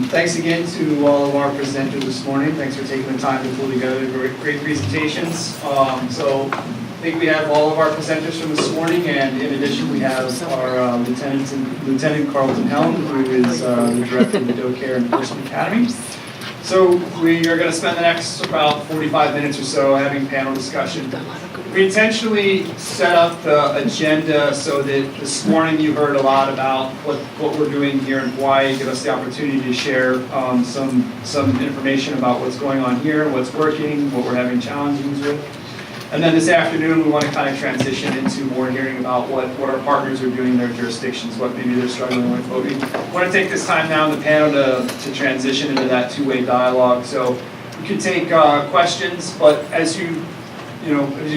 Thanks again to all of our presenters this morning. Thanks for taking the time to pull together great presentations. So I think we have all of our presenters from this morning, and in addition we have our Lieutenant Carlton Helm, who is the Director of the DOCARE Enforcement Academy. So we are going to spend the next about 45 minutes or so having panel discussion. We intentionally set up the agenda so that this morning you heard a lot about what we're doing here in Hawaii, give us the opportunity to share some information about what's going on here, what's working, what we're having challenges with. And then this afternoon we want to kind of transition into more hearing about what our partners are doing in their jurisdictions, what maybe they're struggling with. But we want to take this time now in the panel to transition into that two-way dialogue. So we could take questions, but as you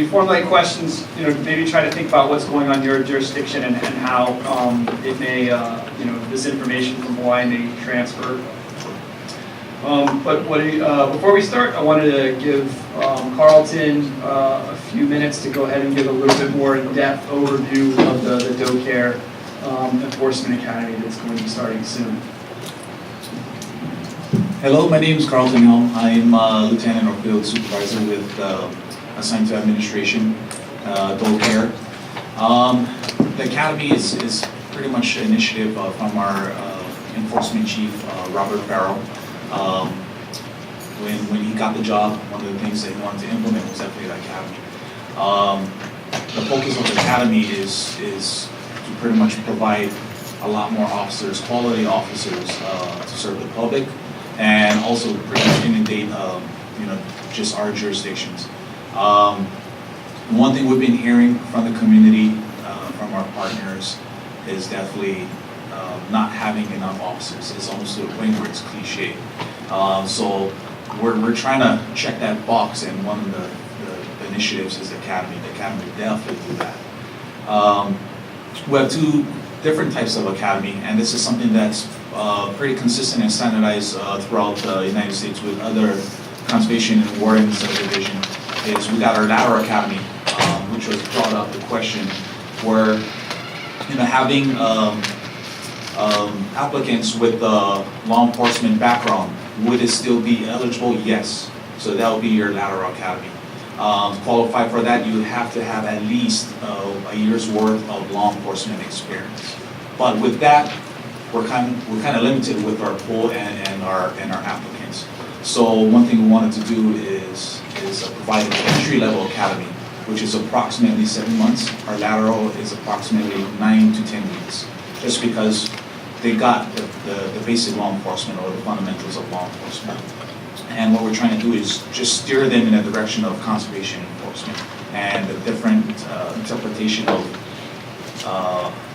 formulate questions, maybe try to think about what's going on in your jurisdiction and how it may, this information from Hawaii may transfer. Before we start, I wanted to give Carlton a few minutes to go ahead and give a little bit more in-depth overview of the DOCARE Enforcement Academy that's going to be starting soon. Hello, my name is Carlton Helm. I'm a Lieutenant or Field Supervisor with assigned to administration, DOCARE. The Academy is pretty much an initiative from our Enforcement Chief, Robert Farrell. When he got the job, one of the things that he wanted to implement was definitely the Academy. The focus of the Academy is to pretty much provide a lot more officers, quality officers, to serve the public, and also pretty much inundate, just our jurisdictions. One thing we've been hearing from the community, from our partners, is definitely not having enough officers. It's almost to a point where it's cliche. So we're trying to check that box, and one of the initiatives is the Academy. The Academy will definitely do that. We have two different types of Academy, and this is something that's pretty consistent and standardized throughout the United States with other conservation and wardens division. Is we got our lateral academy, which was brought up the question where having applicants with law enforcement background, would it still be eligible? Yes. So that would be your lateral academy. To qualify for that, you would have to have at least a year's worth of law enforcement experience. But with that, we're kind of limited with our pool and our applicants. So one thing we wanted to do is provide an entry-level academy, which is approximately 7 months. Our lateral is approximately 9 to 10 weeks, just because they got the basic law enforcement or the fundamentals of law enforcement. And what we're trying to do is just steer them in a direction of conservation enforcement and the different interpretation of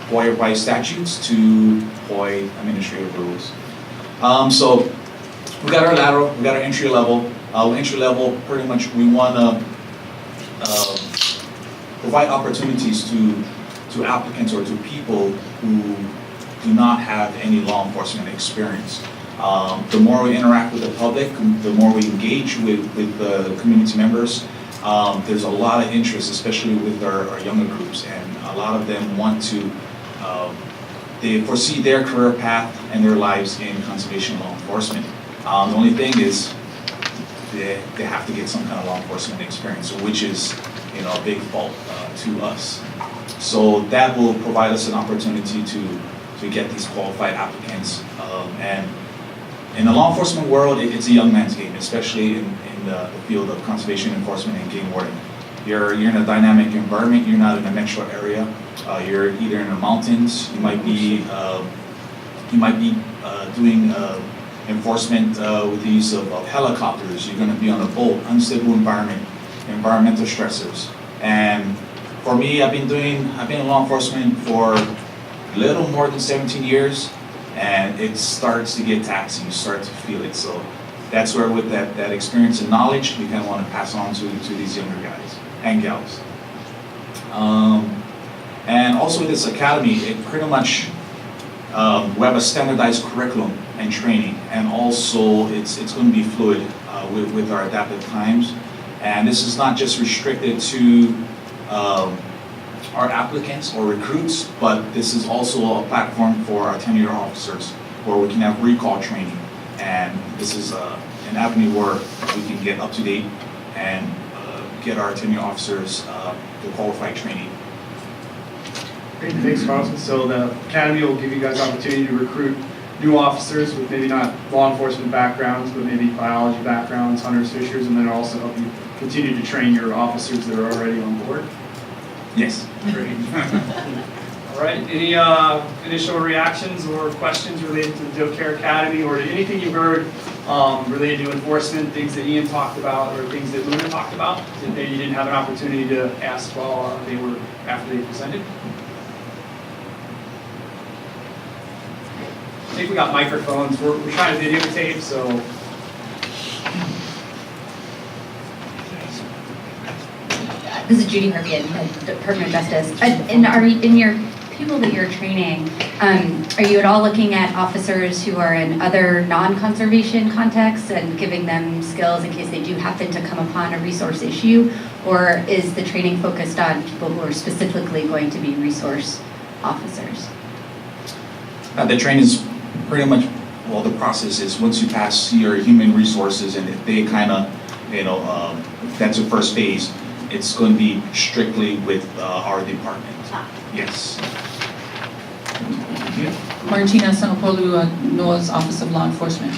Hawaii statutes to Hawaii administrative rules. So we got our lateral, we got our entry level. Entry level, pretty much we want to provide opportunities to applicants or to people who do not have any law enforcement experience. The more we interact with the public, the more we engage with the community members, there's a lot of interest, especially with our younger groups, and a lot of them want to, they foresee their career path and their lives in conservation law enforcement. The only thing is they have to get some kind of law enforcement experience, which is a big fault to us. So that will provide us an opportunity to get these qualified applicants. And in the law enforcement world, it's a young man's game, especially in the field of conservation enforcement and game warden. You're in a dynamic environment. You're not in a metro area. You're either in the mountains. You might be doing enforcement with the use of helicopters. You're going to be on a boat, unstable environment, environmental stressors. And for me, I've been in law enforcement for a little more than 17 years, and it starts to get taxing. You start to feel it. So that's where, with that experience and knowledge, we kind of want to pass on to these younger guys and gals. And also this academy, it pretty much, we have a standardized curriculum and training, and also it's going to be fluid with our adaptive times. And this is not just restricted to our applicants or recruits, but this is also a platform for our 10-year officers where we can have recall training. And this is an avenue where we can get up to date and get our tenure officers the qualified training. Great, thanks, Carlton. So the Academy will give you guys opportunity to recruit new officers with maybe not law enforcement backgrounds, but maybe biology backgrounds, hunters, fishers, and then also help you continue to train your officers that are already on board. Yes. Great. All right, any initial reactions or questions related to the DOCARE Academy or anything you've heard related to enforcement, things that Ian talked about or things that Luna talked about that maybe you didn't have an opportunity to ask while after they presented? I think we got microphones. We're trying to videotape, so. This is Judy Harvey at Department of Justice. And in your people that you're training, are you at all looking at officers who are in other non-conservation contexts and giving them skills in case they do happen to come upon a resource issue? Or is the training focused on people who are specifically going to be resource officers? The training is pretty much, well, the process is once you pass your human resources and if they kind of, that's the first phase, it's going to be strictly with our department. Yes. Martina Sanopolu, NOAA's Office of Law Enforcement.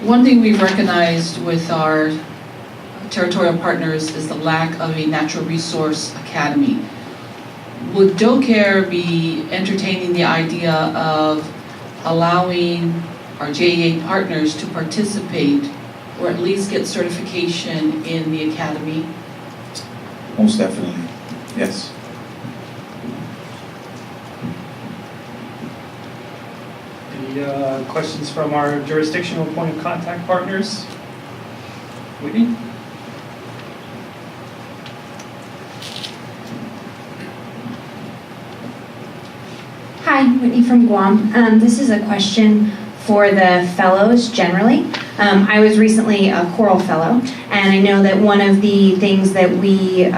One thing we've recognized with our territorial partners is the lack of a natural resource academy. Would DOCARE be entertaining the idea of allowing our JEA partners to participate or at least get certification in the academy? Most definitely, yes. Any questions from our jurisdictional point of contact partners? Whitney? Hi, Whitney from Guam. This is a question for the fellows generally. I was recently a Coral Fellow, and I know that one of the things that we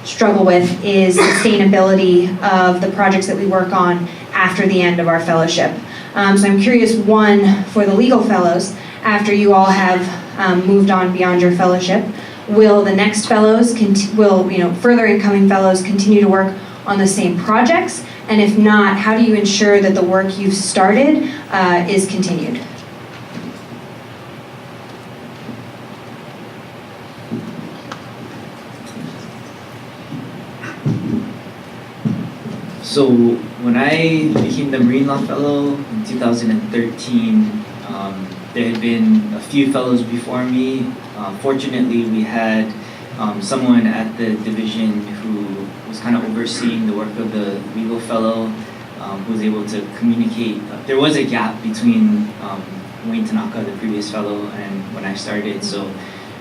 struggle with is sustainability of the projects that we work on after the end of our fellowship. So I'm curious, one, for the legal fellows, after you all have moved on beyond your fellowship, will the next fellows, further incoming fellows continue to work on the same projects? And if not, how do you ensure that the work you've started is continued? So when I became the Marine Law Fellow in 2013, there had been a few fellows before me. Fortunately, we had someone at the division who was kind of overseeing the work of the legal fellow, who was able to communicate. There was a gap between Wayne Tanaka, the previous fellow, and when I started. So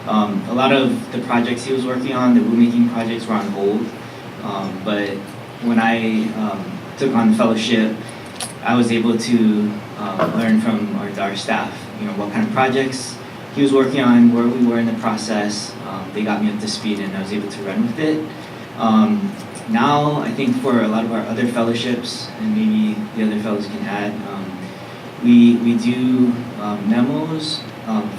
a lot of the projects he was working on, the rulemaking projects, were on hold. But when I took on the fellowship, I was able to learn from our staff, what kind of projects he was working on, where we were in the process. They got me up to speed and I was able to run with it. Now, I think for a lot of our other fellowships, and maybe the other fellows can add, we do memos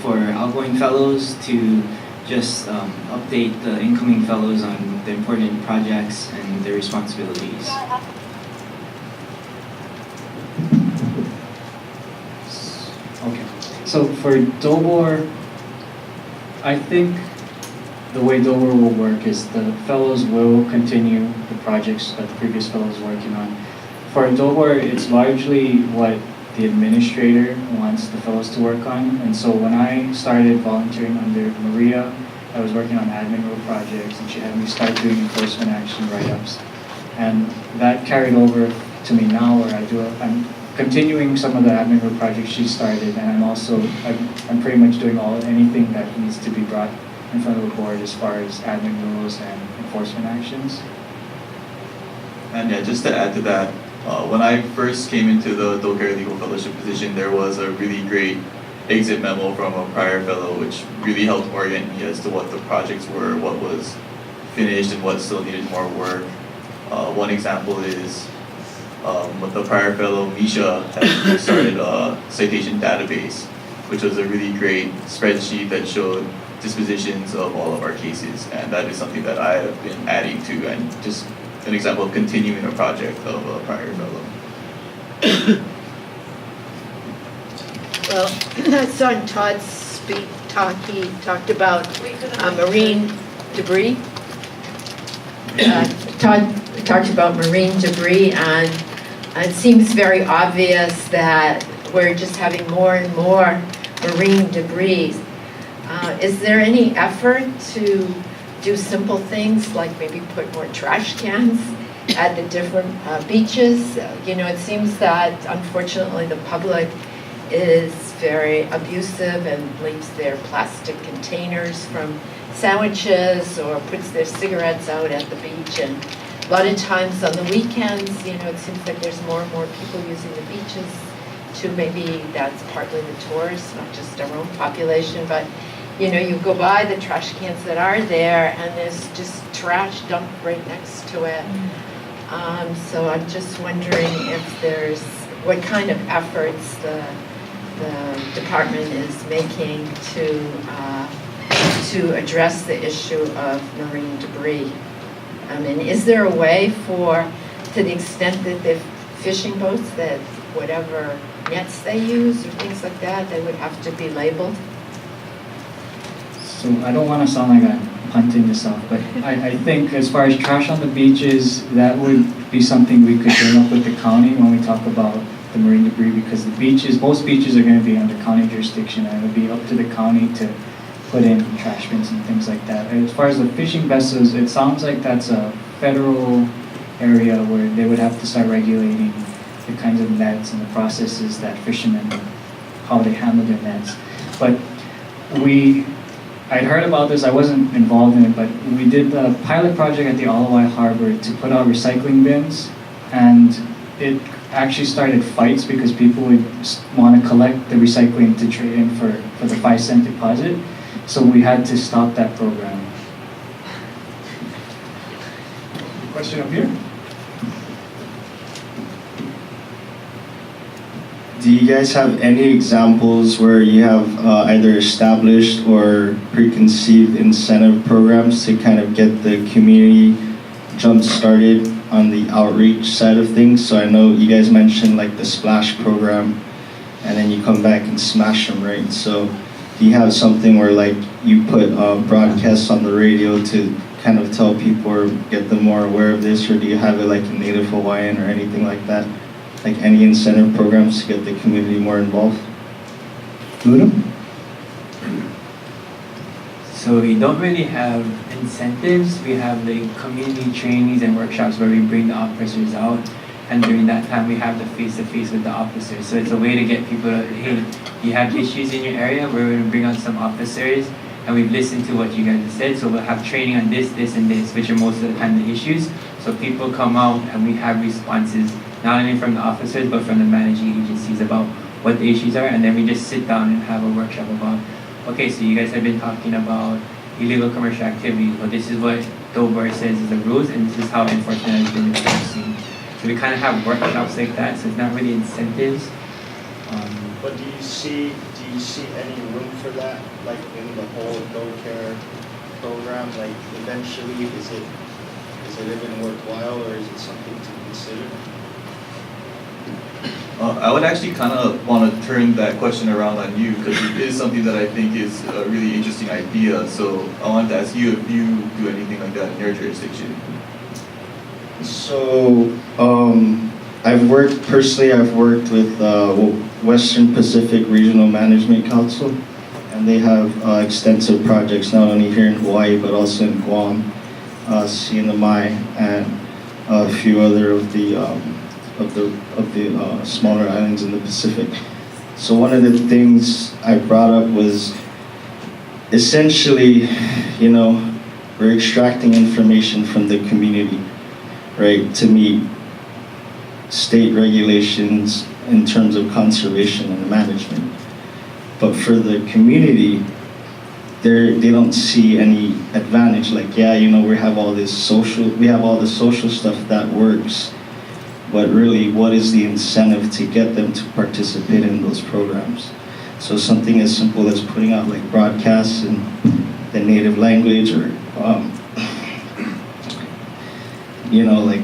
for outgoing fellows to just update the incoming fellows on the important projects and their responsibilities. Okay, so for DOBOR, I think the way DOBOR will work is the fellows will continue the projects that the previous fellows were working on. For DOBOR, it's largely what the administrator wants the fellows to work on. And so when I started volunteering under Maria, I was working on admin rule projects and she had me start doing enforcement action write-ups. And that carried over to me now where I'm continuing some of the admin rule projects she started, and I'm pretty much doing anything that needs to be brought in front of the board as far as admin rules and enforcement actions. And yeah, just to add to that, when I first came into the DOCARE Legal Fellowship position, there was a really great exit memo from a prior fellow, which really helped orient me as to what the projects were, what was finished, and what still needed more work. One example is with the prior fellow, Misha, had started a citation database, which was a really great spreadsheet that showed dispositions of all of our cases, and that is something that I have been adding to, and just an example of continuing a project of a prior fellow. Well, I saw in Todd's talk, he talked about marine debris. Todd talked about marine debris, and it seems very obvious that we're just having more and more marine debris. Is there any effort to do simple things like maybe put more trash cans at the different beaches? It seems that unfortunately the public is very abusive and leaves their plastic containers from sandwiches or puts their cigarettes out at the beach. And a lot of times on the weekends, it seems like there's more and more people using the beaches too. Maybe that's partly the tourists, not just our own population, but you go by the trash cans that are there and there's just trash dumped right next to it. So I'm just wondering if there's, what kind of efforts the department is making to address the issue of marine debris. And is there a way to the extent that the fishing boats, that whatever nets they use or things like that, they would have to be labeled? So I don't want to sound like I'm punting this off, but I think as far as trash on the beaches, that would be something we could bring up with the county when we talk about the marine debris, because the beaches, most beaches are going to be under county jurisdiction, and it would be up to the county to put in trash bins and things like that. As far as the fishing vessels, it sounds like that's a federal area where they would have to start regulating the kinds of nets and the processes that fishermen, how they handle their nets. But I'd heard about this, I wasn't involved in it, but we did the pilot project at the Alawai Harbor to put out recycling bins, and it actually started fights because people would want to collect the recycling to trade in for the 5-cent deposit. So we had to stop that program. Question up here? Do you guys have any examples where you have either established or preconceived incentive programs to kind of get the community jump started on the outreach side of things? So I know you guys mentioned like the splash program, and then you come back and smash them, right? So do you have something where like you put broadcasts on the radio to kind of tell people or get them more aware of this, or do you have it like in Native Hawaiian or anything like that? Like any incentive programs to get the community more involved? Buddha? So we don't really have incentives. We have the community trainings and workshops where we bring the officers out, and during that time we have the face-to-face with the officers. So it's a way to get people to, hey, you have issues in your area, we're going to bring on some officers, and we've listened to what you guys have said, so we'll have training on this, this, and this, which are most of the time the issues. So people come out and we have responses, not only from the officers, but from the managing agencies about what the issues are, and then we just sit down and have a workshop about, okay, so you guys have been talking about illegal commercial activity. Well, this is what DOCARE says is the rules, and this is how enforcement has been enforcing. So we kind of have workshops like that, so it's not really incentives. But do you see any room for that, like in the whole DOCARE program? Like eventually, is it even worthwhile, or is it something to consider? I would actually kind of want to turn that question around on you, because it is something that I think is a really interesting idea. So I wanted to ask you if you do anything like that in your jurisdiction. So I've worked with Western Pacific Regional Management Council, and they have extensive projects not only here in Hawaii but also in Guam, CNMI, and a few other of the smaller islands in the Pacific. So one of the things I brought up was essentially, we're extracting information from the community, right, to meet state regulations in terms of conservation and management. But for the community, they don't see any advantage. Like, we have all the social stuff that works, but really, what is the incentive to get them to participate in those programs? So something as simple as putting out like broadcasts in the native language, or like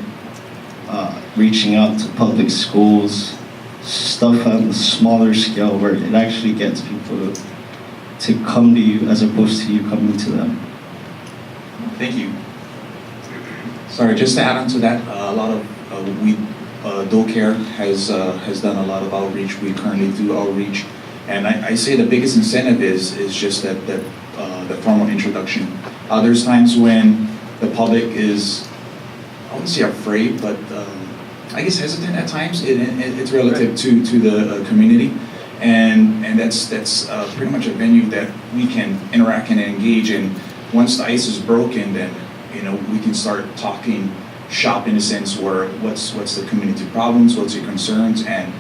reaching out to public schools, stuff on a smaller scale where it actually gets people to come to you as opposed to you coming to them. Thank you. Sorry, just to add on to that, a lot of DOCARE has done a lot of outreach. We currently do outreach, and I say the biggest incentive is just that the formal introduction. There's times when the public is, I wouldn't say afraid, but I guess hesitant at times. It's relative to the community, and that's pretty much a venue that we can interact and engage in. Once the ice is broken, then we can start talking shop in a sense where what's the community problems, what's your concerns, and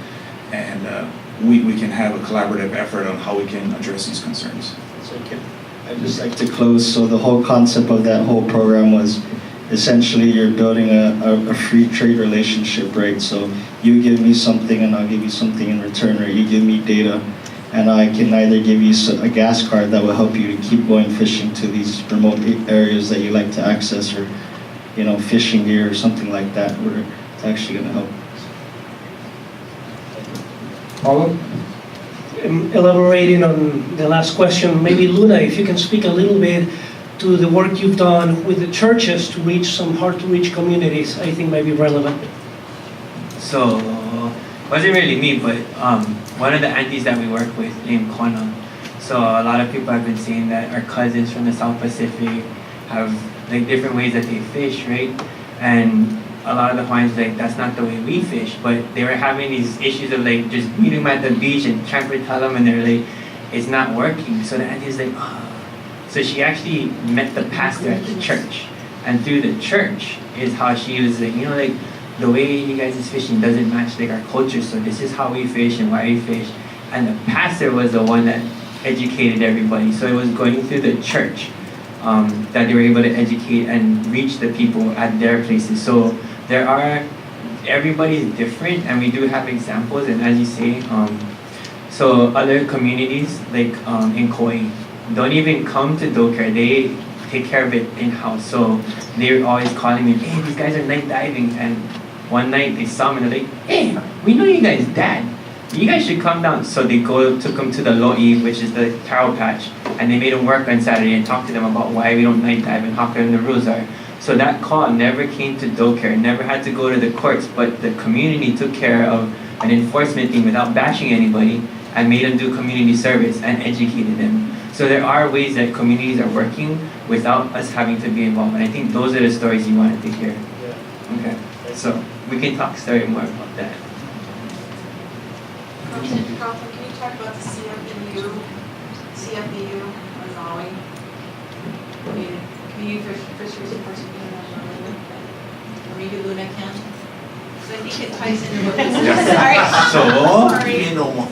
we can have a collaborative effort on how we can address these concerns. So I'd just like to close. So the whole concept of that whole program was essentially you're building a free trade relationship, right? So you give me something and I'll give you something in return, or you give me data and I can either give you a gas card that will help you to keep going fishing to these remote areas that you like to access, or fishing gear or something like that, where it's actually going to help. Paulo? Elaborating on the last question, maybe Luna, if you can speak a little bit to the work you've done with the churches to reach some hard-to-reach communities, I think might be relevant. So, wasn't really me, but one of the aunties that we work with named Kona. So a lot of people have been saying that our cousins from the South Pacific have like different ways that they fish, right? And a lot of the Hawaiians like that's not the way we fish, but they were having these issues of like just meeting them at the beach and trying to tell them, and they're like, it's not working. So the auntie's like, oh. So she actually met the pastor at the church, and through the church is how she was like, like the way you guys is fishing doesn't match like our culture, so this is how we fish and why we fish. And the pastor was the one that educated everybody. So it was going through the church that they were able to educate and reach the people at their places. So everybody's different, and we do have examples, and as you say, so other communities like in Kauai don't even come to DOCARE, they take care of it in-house. So they're always calling me, hey, these guys are night diving, and one night they saw me and they're like, hey, we know you guys' dad. You guys should come down. So they took them to the lo'i, which is the taro patch, and they made them work on Saturday and talk to them about why we don't night dive and how come the rules are. So that call never came to DOCARE, never had to go to the courts, but the community took care of an enforcement team without bashing anybody and made them do community service and educated them. So there are ways that communities are working without us having to be involved, and I think those are the stories you wanted to hear. Yeah. Okay, so we can talk more about that. Carlton, can you talk about the CFBU on Maui? Community Fisheries Enforcement International, or maybe Luna can? So I think it ties into what we Sorry.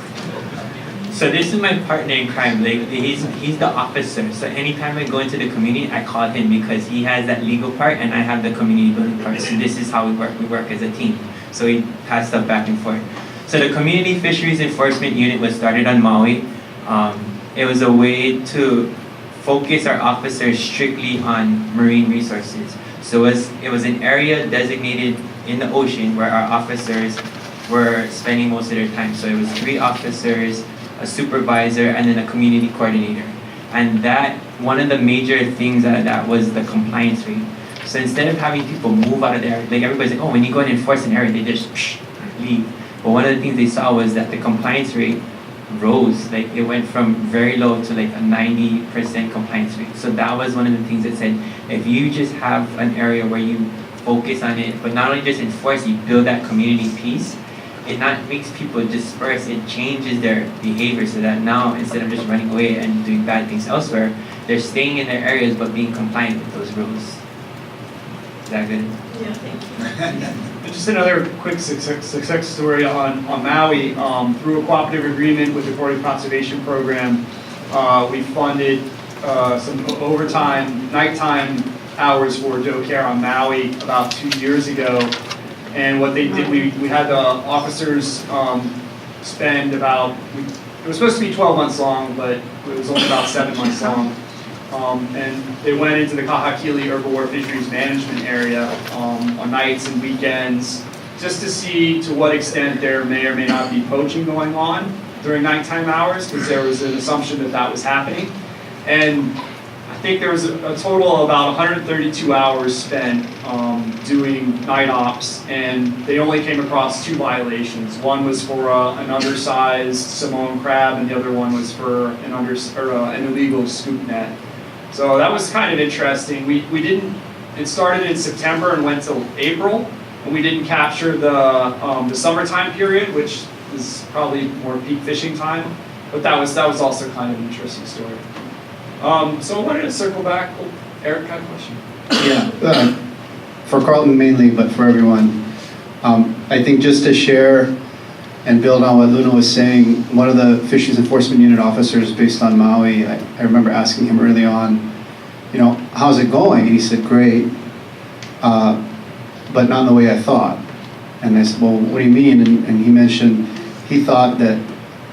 So this is my partner in crime. Like he's the officer. So anytime I go into the community, I call him because he has that legal part and I have the community building part. So this is how we work. We work as a team. So we pass stuff back and forth. So the Community Fisheries Enforcement Unit was started on Maui. It was a way to focus our officers strictly on marine resources. So it was an area designated in the ocean where our officers were spending most of their time. So it was 3 officers, a supervisor, and then a community coordinator. And that, one of the major things that was the compliance rate. So instead of having people move out of there, like everybody's like, oh, when you go and enforce an area, they just leave. But one of the things they saw was that the compliance rate rose. Like it went from very low to like a 90% compliance rate. So that was one of the things that said, if you just have an area where you focus on it, but not only just enforce, you build that community piece, it not makes people disperse, it changes their behavior so that now instead of just running away and doing bad things elsewhere, they're staying in their areas but being compliant with those rules. Is that good? Yeah, thank you. Just another quick success story on Maui. Through a cooperative agreement with the Coordinated Conservation Program, we funded some overtime, nighttime hours for DOCARE on Maui about 2 years ago. And what they did, we had the officers spend about, it was supposed to be 12 months long, but it was only about 7 months long. And they went into the Kahakili Herbivore Fisheries Management Area on nights and weekends, just to see to what extent there may or may not be poaching going on during nighttime hours, because there was an assumption that that was happening. And I think there was a total of about 132 hours spent doing night ops, and they only came across 2 violations. One was for an undersized Samoan crab, and the other one was for an illegal scoop net. So that was kind of interesting. We didn't. It started in September and went till April, and we didn't capture the summertime period, which is probably more peak fishing time. But that was also kind of an interesting story. So I wanted to circle back. Oh, Eric had a question. Yeah, for Carlton mainly, but for everyone. I think just to share and build on what Luna was saying, one of the Fisheries Enforcement Unit officers based on Maui, I remember asking him early on, how's it going? And he said, great, but not in the way I thought. And I said, well, what do you mean? And he mentioned he thought that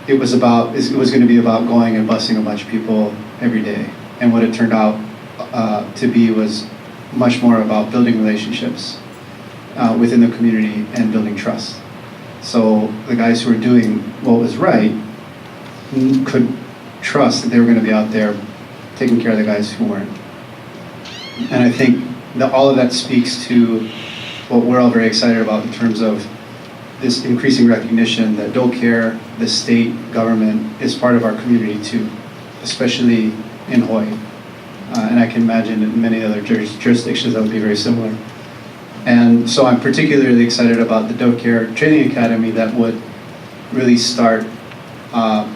it was going to be about going and busing a bunch of people every day. And what it turned out to be was much more about building relationships within the community and building trust. So the guys who were doing what was right could trust that they were going to be out there taking care of the guys who weren't. And I think that all of that speaks to what we're all very excited about in terms of this increasing recognition that DOCARE, the state government, is part of our community too, especially in Hawaii. And I can imagine in many other jurisdictions that would be very similar. And so I'm particularly excited about the DOCARE Training Academy that would really start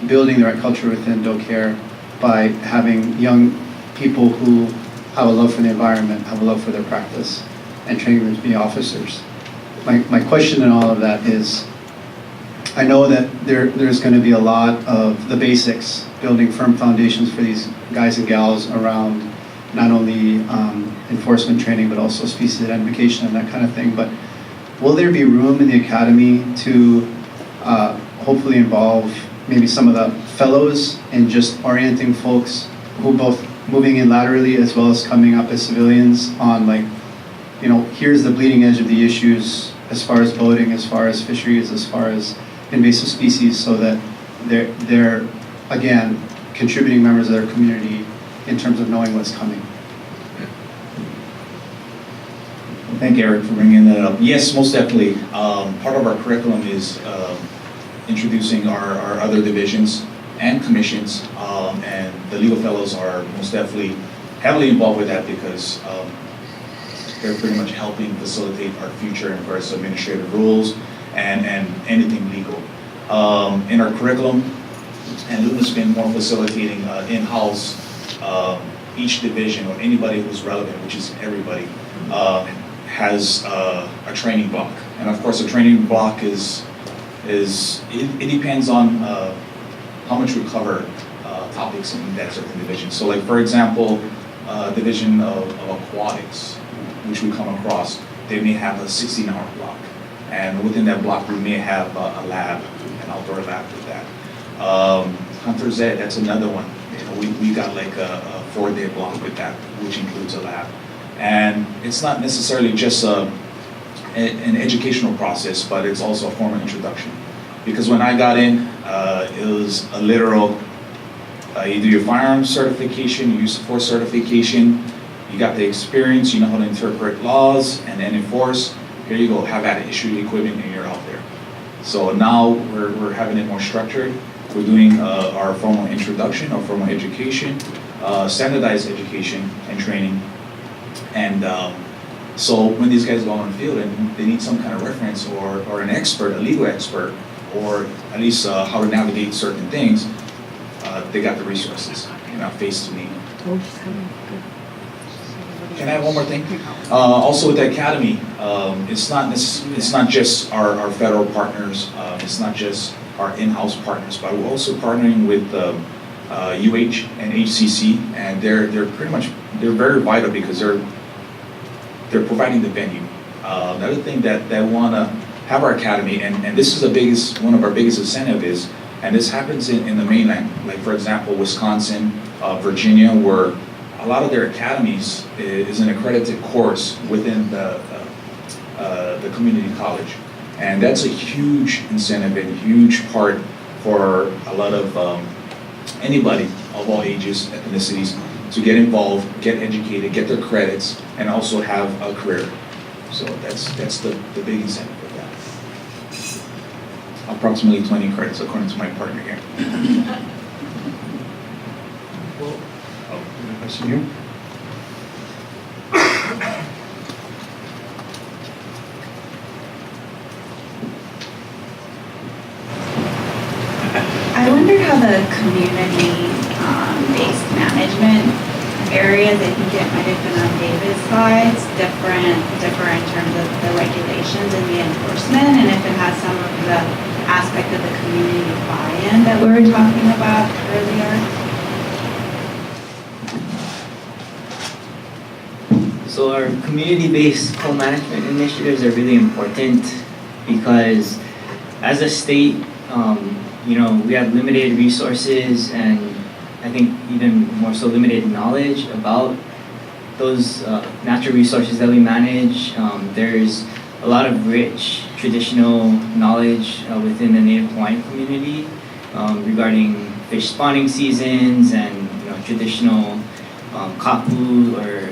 building the right culture within DOCARE by having young people who have a love for the environment, have a love for their practice, and training them to be officers. My question in all of that is, I know that there's going to be a lot of the basics, building firm foundations for these guys and gals around not only enforcement training, but also species identification and that kind of thing. But will there be room in the academy to hopefully involve maybe some of the fellows in just orienting folks who both moving in laterally as well as coming up as civilians on here's the bleeding edge of the issues as far as boating, as far as fisheries, as far as invasive species, so that they're again contributing members of their community in terms of knowing what's coming. Thank you, Eric, for bringing that up. Yes, most definitely. Part of our curriculum is introducing our other divisions and commissions, and the legal fellows are most definitely heavily involved with that because they're pretty much helping facilitate our future in regards to administrative rules and anything legal. In our curriculum, and Luna's been more facilitating in-house, each division or anybody who's relevant, which is everybody, has a training block. And of course, a training block it depends on how much we cover topics in that certain division. So like, for example, division of aquatics, which we come across, they may have a 16-hour block. And within that block, we may have a lab, an outdoor lab with that. Hunter's Ed, that's another one. We got like a 4-day block with that, which includes a lab. And it's not necessarily just an educational process, but it's also a formal introduction. Because when I got in, it was a literal, you do your firearms certification, you use force certification, you got the experience, you know how to interpret laws and then enforce. Here you go, have at it, issue the equipment, and you're out there. So now we're having it more structured. We're doing our formal introduction, our formal education, standardized education and training. And so when these guys go on the field and they need some kind of reference or an expert, a legal expert, or at least how to navigate certain things, they got the resources, face to name. Can I have one more thing? Also with the academy, it's not just our federal partners, it's not just our in-house partners, but we're also partnering with UH and HCC, and they're very vital because they're providing the venue. Another thing that want to have our academy, and this is one of our biggest incentive is, and this happens in the mainland, like for example, Wisconsin, Virginia, where a lot of their academies is an accredited course within the community college. And that's a huge incentive and huge part for a lot of anybody of all ages, ethnicities, to get involved, get educated, get their credits, and also have a career. So that's the big incentive of that. Approximately 20 credits according to my partner here. Question here. I wonder how the community-based management areas, I think it might have been on David's slides, differ in terms of the regulations and the enforcement, and if it has some of the aspect of the community buy-in that we were talking about earlier. So our community-based co-management initiatives are really important because as a state, we have limited resources and I think even more so limited knowledge about those natural resources that we manage. There's a lot of rich traditional knowledge within the Native Hawaiian community regarding fish spawning seasons and traditional kapu or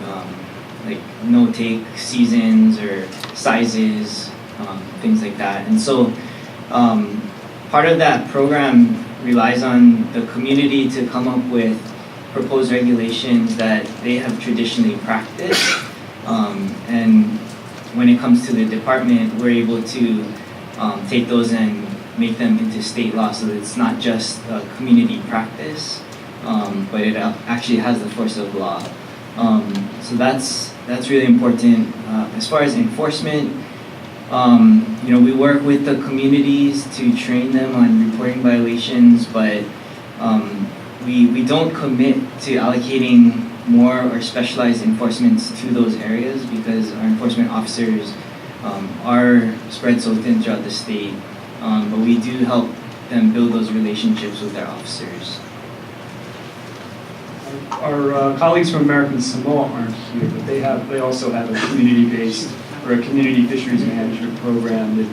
like no-take seasons or sizes, things like that. And so part of that program relies on the community to come up with proposed regulations that they have traditionally practiced. And when it comes to the department, we're able to take those and make them into state law so that it's not just a community practice, but it actually has the force of law. So that's really important. As far as enforcement, we work with the communities to train them on reporting violations, but we don't commit to allocating more or specialized enforcements to those areas because our enforcement officers are spread so thin throughout the state, but we do help them build those relationships with their officers. Our colleagues from American Samoa aren't here, but they also have a community-based or a community fisheries management program that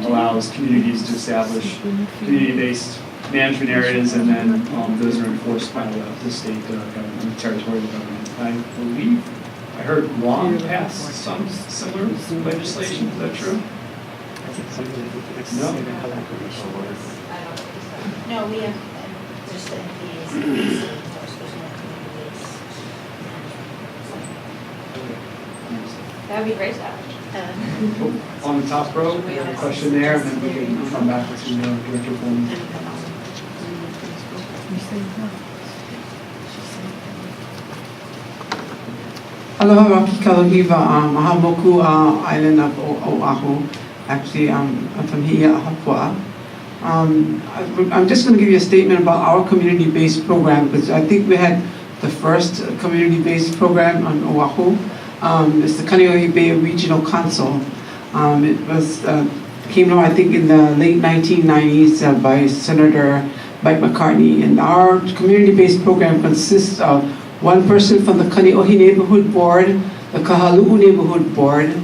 allows communities to establish community-based management areas, and then those are enforced by the state government, the territorial government. I believe I heard Guam pass some similar legislation. Is that true? No. No, we have just the NPAs. That would be great, though. On the top row, we have a question there, and then we can come back to Director Fulton. Aloha Rocky Kalohiva, Mahamoku island of Oahu. Actually, I'm from Hia'ahapua. I'm just going to give you a statement about our community-based program, because I think we had the first community-based program on Oahu. It's the Kaneohe Bay Regional Council. It was came out, I think, in the late 1990s by Senator Mike McCartney. And our community-based program consists of one person from the Kaneohe Neighborhood Board, the Kahalu'u Neighborhood Board,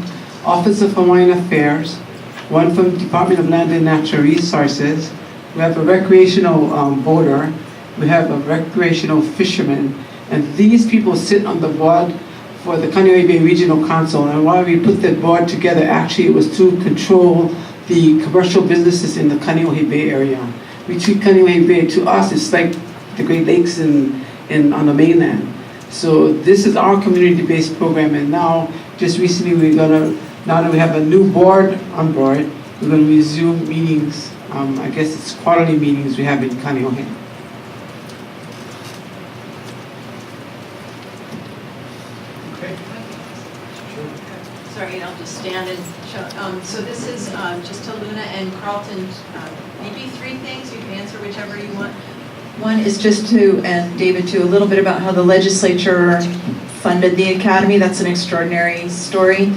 Office of Hawaiian Affairs, one from the Department of Land and Natural Resources. We have a recreational boater. We have a recreational fisherman. And these people sit on the board for the Kaneohe Bay Regional Council. And why we put that board together, actually it was to control the commercial businesses in the Kaneohe Bay area. We treat Kaneohe Bay, to us, it's like the Great Lakes on the mainland. So this is our community-based program, and now, just recently, now that we have a new board on board, we're going to resume meetings. I guess it's quarterly meetings we have in Kaneohe. Sorry, I'll just stand and show. So this is just to Luna and Carlton, maybe three things. You can answer whichever you want. One is just to, and David too, a little bit about how the legislature funded the academy. That's an extraordinary story.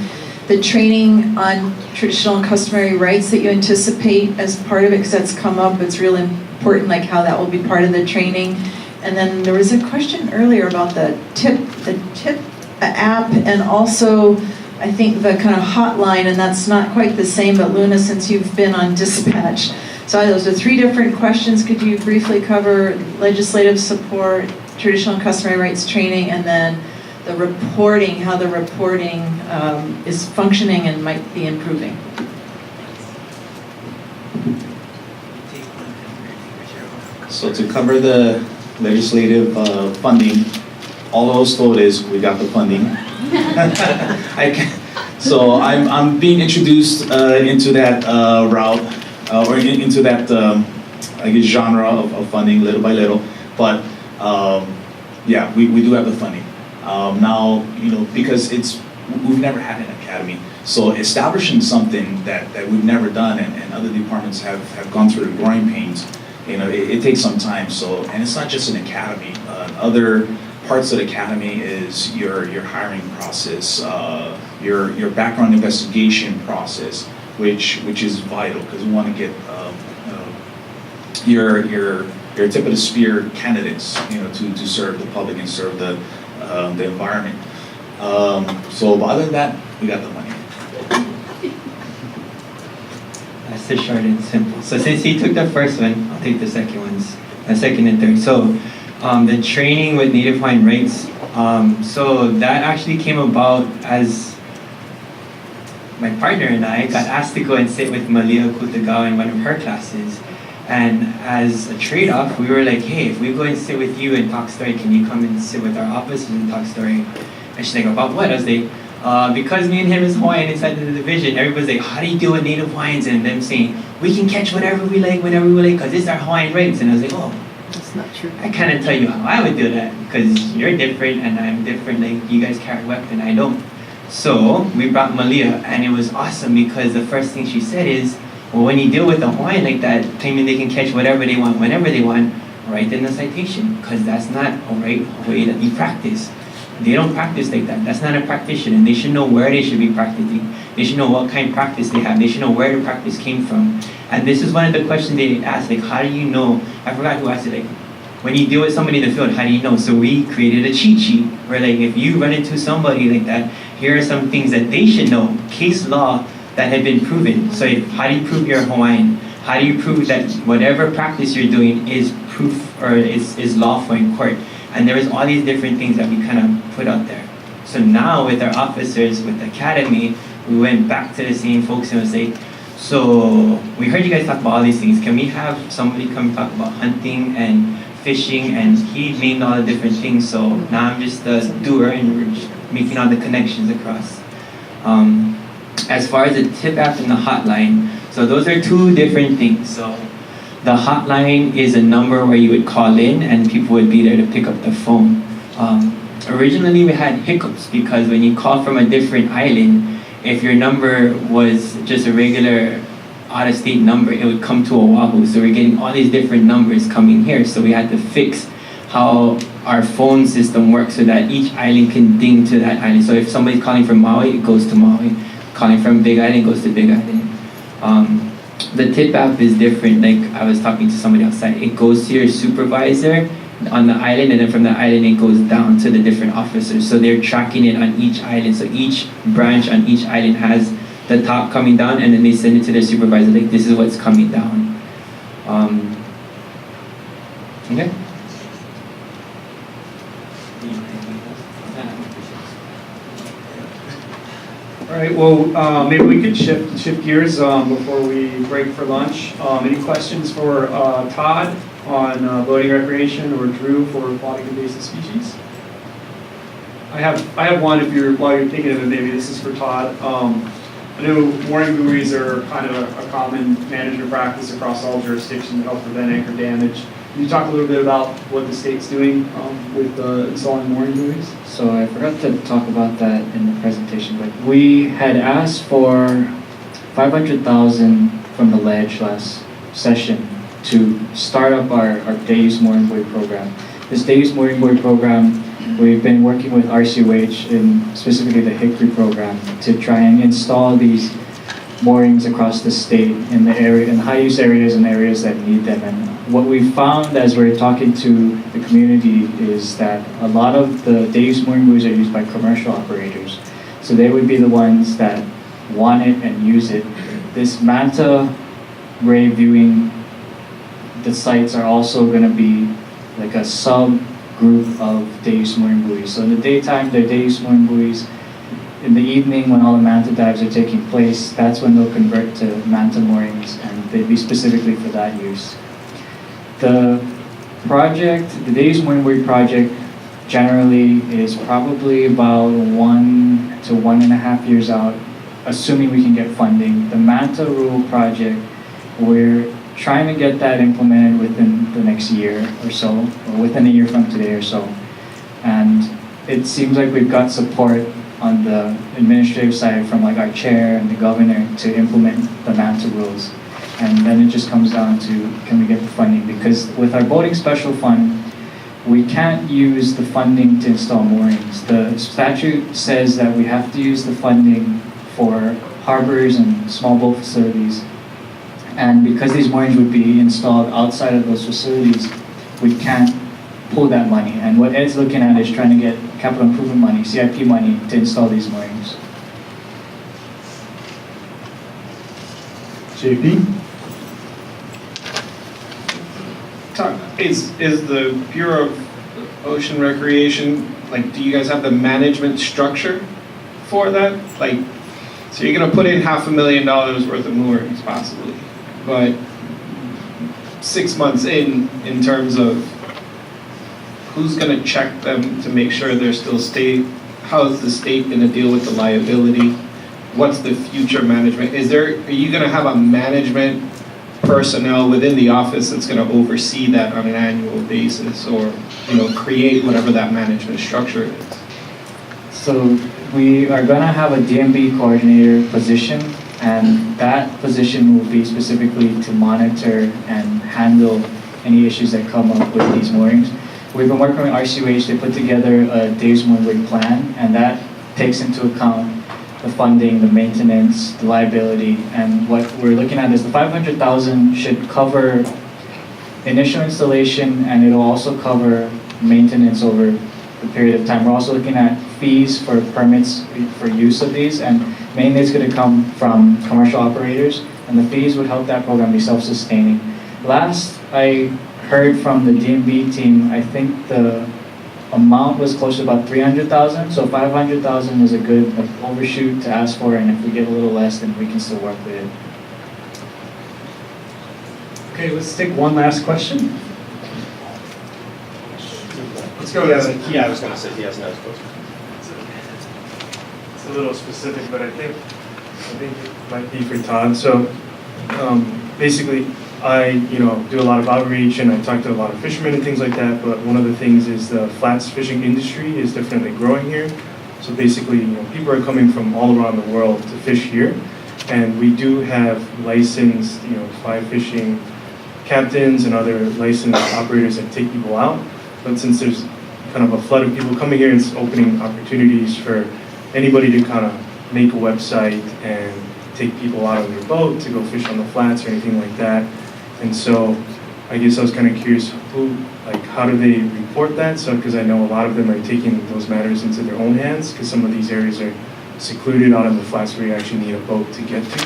the training on traditional and customary rights that you anticipate as part of it, because that's come up, it's really important, like how that will be part of the training. And then there was a question earlier about the tip app, and also I think the kind of hotline, and that's not quite the same, but Luna, since you've been on dispatch. So those are 3 different questions. Could you briefly cover legislative support, traditional and customary rights training, and then the reporting, how the reporting is functioning and might be improving? So to cover the legislative funding, all I was told is we got the funding. So I'm being introduced into that route, or into that I guess genre of funding little by little. But yeah, we do have the funding. Now, because we've never had an academy, so establishing something that we've never done, and other departments have gone through the growing pains, it takes some time. So, and it's not just an academy. Other parts of the academy is your hiring process, your background investigation process, which is vital, because we want to get your tip of the spear candidates, to serve the public and serve the environment. So, but other than that, we got the money. That's the short and simple. So since he took the first one, I'll take the second and third. So the training with Native Hawaiian rights, so that actually came about as my partner and I got asked to go and sit with Malia Kutagawa in one of her classes. And as a trade-off, we were like, hey, if we go and sit with you and talk story, can you come and sit with our officers and talk story? And she's like, about what? I was like, because me and him is Hawaiian inside the division, everybody's like, how do you deal with Native Hawaiians? And them saying, we can catch whatever we like, whenever we like, because it's our Hawaiian rights. And I was like, oh, That's not true. I kind of tell you how I would do that, because you're different and I'm different. Like, you guys carry a weapon, I don't. So we brought Malia, and it was awesome because the first thing she said is, well, when you deal with a Hawaiian like that, claiming they can catch whatever they want, whenever they want, write in the citation, because that's not a right way that you practice. They don't practice like that. That's not a practitioner, and they should know where they should be practicing. They should know what kind of practice they have. They should know where the practice came from. And this is one of the questions they asked, like, how do you know? I forgot who asked it, like, when you deal with somebody in the field, how do you know? So we created a cheat sheet where, like, if you run into somebody like that, here are some things that they should know, case law that had been proven. So how do you prove you're Hawaiian? How do you prove that whatever practice you're doing is proof or is lawful in court? And there was all these different things that we kind of put out there. So now with our officers, with the academy, we went back to the same folks and was like, so we heard you guys talk about all these things. Can we have somebody come talk about hunting and fishing? And he named all the different things. So now I'm just the doer and we're just making all the connections across. As far as the tip app and the hotline, so those are two different things. So the hotline is a number where you would call in and people would be there to pick up the phone. Originally we had hiccups because when you call from a different island, if your number was just a regular out-of-state number, it would come to Oahu. So we're getting all these different numbers coming here. So we had to fix how our phone system works so that each island can ding to that island. So if somebody's calling from Maui, it goes to Maui. Calling from Big Island, it goes to Big Island. The tip app is different. Like I was talking to somebody outside, it goes to your supervisor on the island, and then from the island it goes down to the different officers. So they're tracking it on each island. So each branch on each island has the top coming down, and then they send it to their supervisor, like this is what's coming down. Okay. All right, well, maybe we could shift gears before we break for lunch. Any questions for Todd on boating recreation, or Drew for aquatic invasive species? I have one. While you're thinking of it, maybe this is for Todd. I know mooring buoys are kind of a common management practice across all jurisdictions to help prevent anchor damage. Can you talk a little bit about what the state's doing with installing mooring buoys? So I forgot to talk about that in the presentation, but we had asked for $500,000 from the ledge last session to start up our day use mooring buoy program. This day use mooring buoy program we've been working with RCOH in specifically the Hickory program to try and install these moorings across the state in the area, in high-use areas and areas that need them. And what we found as we're talking to the community is that a lot of the day-use mooring buoys are used by commercial operators. So they would be the ones that want it and use it. This manta ray viewing, the sites are also going to be like a subgroup of day-use mooring buoys. So in the daytime, they're day-use mooring buoys. In the evening, when all the manta dives are taking place, that's when they'll convert to manta moorings, and they'd be specifically for that use. The project, the day-use mooring buoy project, generally is probably about 1 to 1.5 years out, assuming we can get funding. The manta rule project, we're trying to get that implemented within the next year or so, or within a year from today or so. And it seems like we've got support on the administrative side from like our chair and the governor to implement the manta rules. And then it just comes down to, can we get the funding? Because with our boating special fund, we can't use the funding to install moorings. The statute says that we have to use the funding for harbors and small boat facilities. And because these moorings would be installed outside of those facilities, we can't pull that money. And what Ed's looking at is trying to get capital improvement money, CIP money, to install these moorings. JP? Todd, is the Bureau of Ocean Recreation, like, do you guys have the management structure for that? Like, so you're gonna put in $500,000 worth of moorings possibly, but 6 months in terms of who's gonna check them to make sure they're still state? How is the state gonna deal with the liability? What's the future management? Are you gonna have a management personnel within the office that's gonna oversee that on an annual basis, or, create whatever that management structure is? So we are gonna have a DMB coordinator position, and that position will be specifically to monitor and handle any issues that come up with these moorings. We've been working with RCOH. They put together a days mooring plan, and that takes into account the funding, the maintenance, the liability, and what we're looking at is the $500,000 should cover initial installation, and it'll also cover maintenance over the period of time. We're also looking at fees for permits for use of these, and mainly it's going to come from commercial operators, and the fees would help that program be self-sustaining. Last I heard from the DMB team, I think the amount was close to about $300,000, so $500,000 is a good overshoot to ask for, and if we get a little less, then we can still work with it. Okay, let's take one last question. Let's go. Yeah, I was going to say he has no question. It's a little specific, but I think it might be for Todd. So basically, I do a lot of outreach and I talk to a lot of fishermen and things like that. But one of the things is the flats fishing industry is definitely growing here. So basically, people are coming from all around the world to fish here, and we do have licensed, fly fishing captains and other licensed operators that take people out. But since there's kind of a flood of people coming here, it's opening opportunities for anybody to kind of make a website and take people out on their boat to go fish on the flats or anything like that. And so I guess I was kind of curious, how do they report that? So, because I know a lot of them are taking those matters into their own hands, because some of these areas are secluded out on the flats where you actually need a boat to get to.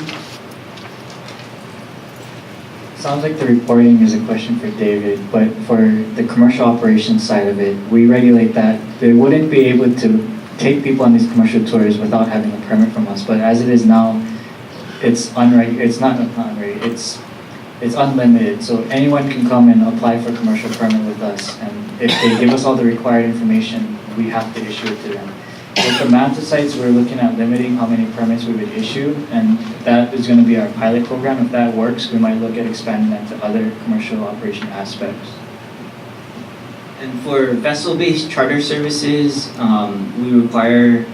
Sounds like the reporting is a question for David, but for the commercial operations side of it, we regulate that. They wouldn't be able to take people on these commercial tours without having a permit from us, but as it is now, it's unlimited, so anyone can come and apply for a commercial permit with us, and if they give us all the required information, we have to issue it to them. With the manta sites, we're looking at limiting how many permits we would issue, and that is going to be our pilot program. If that works, we might look at expanding that to other commercial operation aspects. And for vessel-based charter services, we require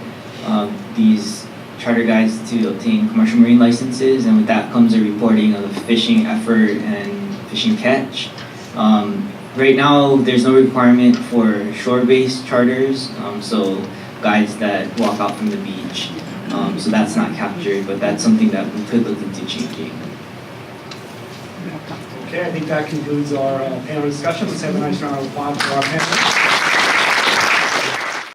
these charter guides to obtain commercial marine licenses, and with that comes a reporting of the fishing effort and fishing catch. right now, there's no requirement for shore-based charters, so guides that walk out from the beach. So that's not captured, but that's something that we could look into changing. Okay, I think that concludes our panel discussion. Let's have a nice round of applause for our panelists.